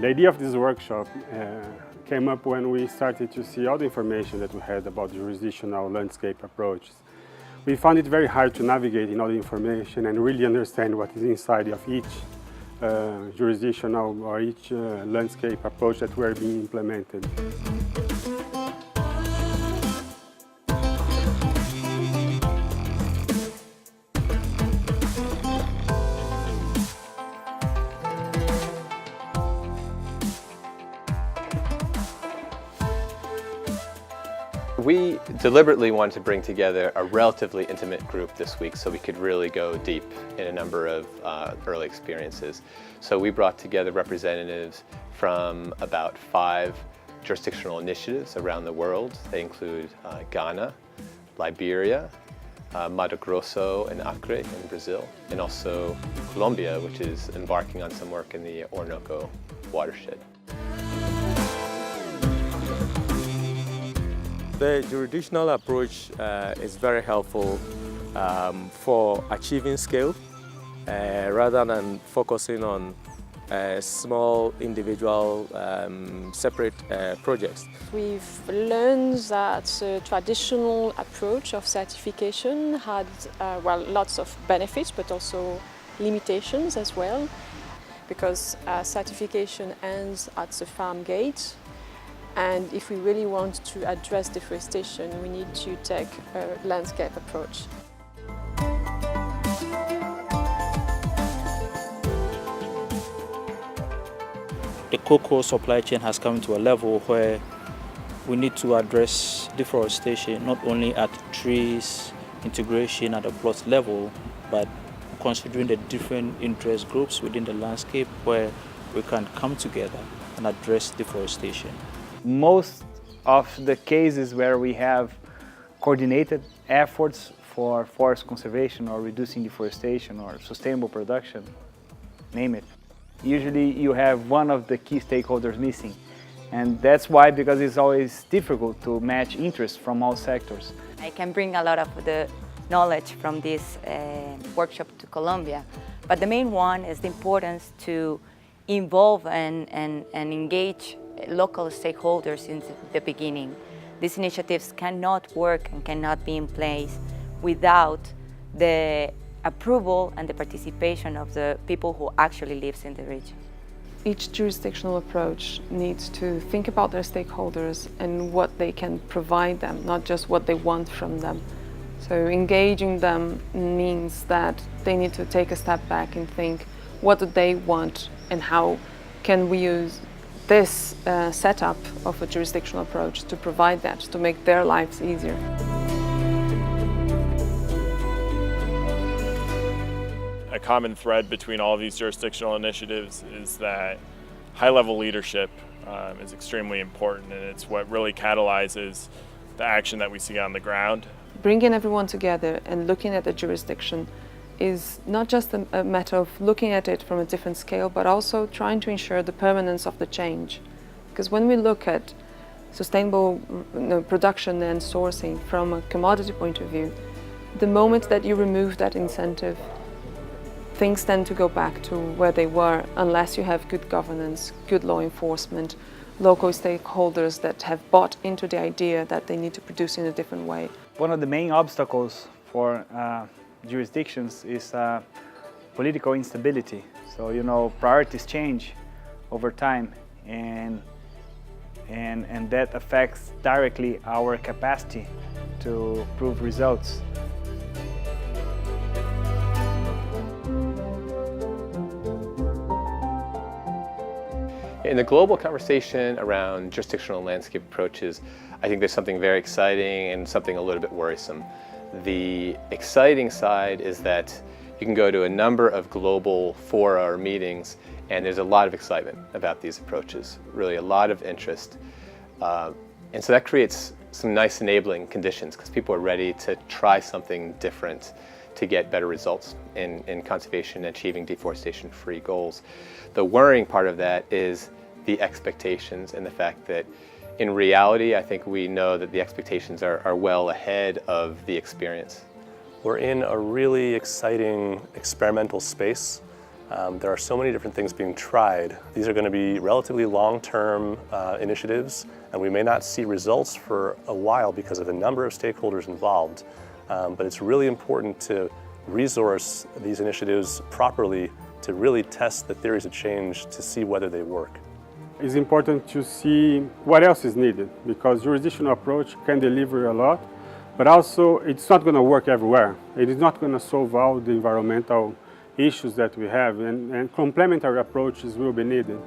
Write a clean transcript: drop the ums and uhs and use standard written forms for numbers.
The idea of this workshop came up when we started to see all the information that we had about jurisdictional landscape approaches. We found it very hard to navigate in all the information and really understand what is inside of each jurisdictional or each landscape approach that were being implemented. We deliberately wanted to bring together a relatively intimate group this week so we could really go deep in a number of early experiences. So we brought together representatives from about 5 jurisdictional initiatives around the world. They include Ghana, Liberia, Mato Grosso and Acre in Brazil, and also Colombia, which is embarking on some work in the Orinoquia watershed. The jurisdictional approach is very helpful for achieving scale rather than focusing on small individual separate projects. We've learned that the traditional approach of certification had lots of benefits but also limitations as well, because certification ends at the farm gate. And if we really want to address deforestation, we need to take a landscape approach. The cocoa supply chain has come to a level where we need to address deforestation not only at trees integration at a plot level, but considering the different interest groups within the landscape where we can come together and address deforestation. Most of the cases where we have coordinated efforts for forest conservation or reducing deforestation or sustainable production, name it, usually you have one of the key stakeholders missing. And that's why, because it's always difficult to match interests from all sectors. I can bring a lot of the knowledge from this workshop to Colombia, but the main one is the importance to involve and engage local stakeholders in the beginning. These initiatives cannot work and cannot be in place without the approval and the participation of the people who actually live in the region. Each jurisdictional approach needs to think about their stakeholders and what they can provide them, not just what they want from them. So engaging them means that they need to take a step back and think, what do they want and how can we use this setup of a jurisdictional approach to provide that, to make their lives easier. A common thread between all of these jurisdictional initiatives is that high-level leadership is extremely important, and it's what really catalyzes the action that we see on the ground. Bringing everyone together and looking at the jurisdiction is not just a matter of looking at it from a different scale, but also trying to ensure the permanence of the change. Because when we look at sustainable production and sourcing from a commodity point of view, the moment that you remove that incentive, things tend to go back to where they were unless you have good governance, good law enforcement, local stakeholders that have bought into the idea that they need to produce in a different way. One of the main obstacles for jurisdictions is political instability. So, priorities change over time, and that affects directly our capacity to prove results. In the global conversation around jurisdictional landscape approaches, I think there's something very exciting and something a little bit worrisome. The exciting side is that you can go to a number of global fora or meetings, and there's a lot of excitement about these approaches, really a lot of interest. And so that creates some nice enabling conditions because people are ready to try something different to get better results in conservation and achieving deforestation-free goals. The worrying part of that is the expectations and the fact that in reality, I think we know that the expectations are well ahead of the experience. We're in a really exciting experimental space There are so many different things being tried. These are going to be relatively long-term initiatives, and we may not see results for a while because of the number of stakeholders involved. But it's really important to resource these initiatives properly to really test the theories of change to see whether they work. It's important to see what else is needed, because jurisdictional approach can deliver a lot, but also it's not going to work everywhere. It is not going to solve all the environmental issues that we have, and complementary approaches will be needed.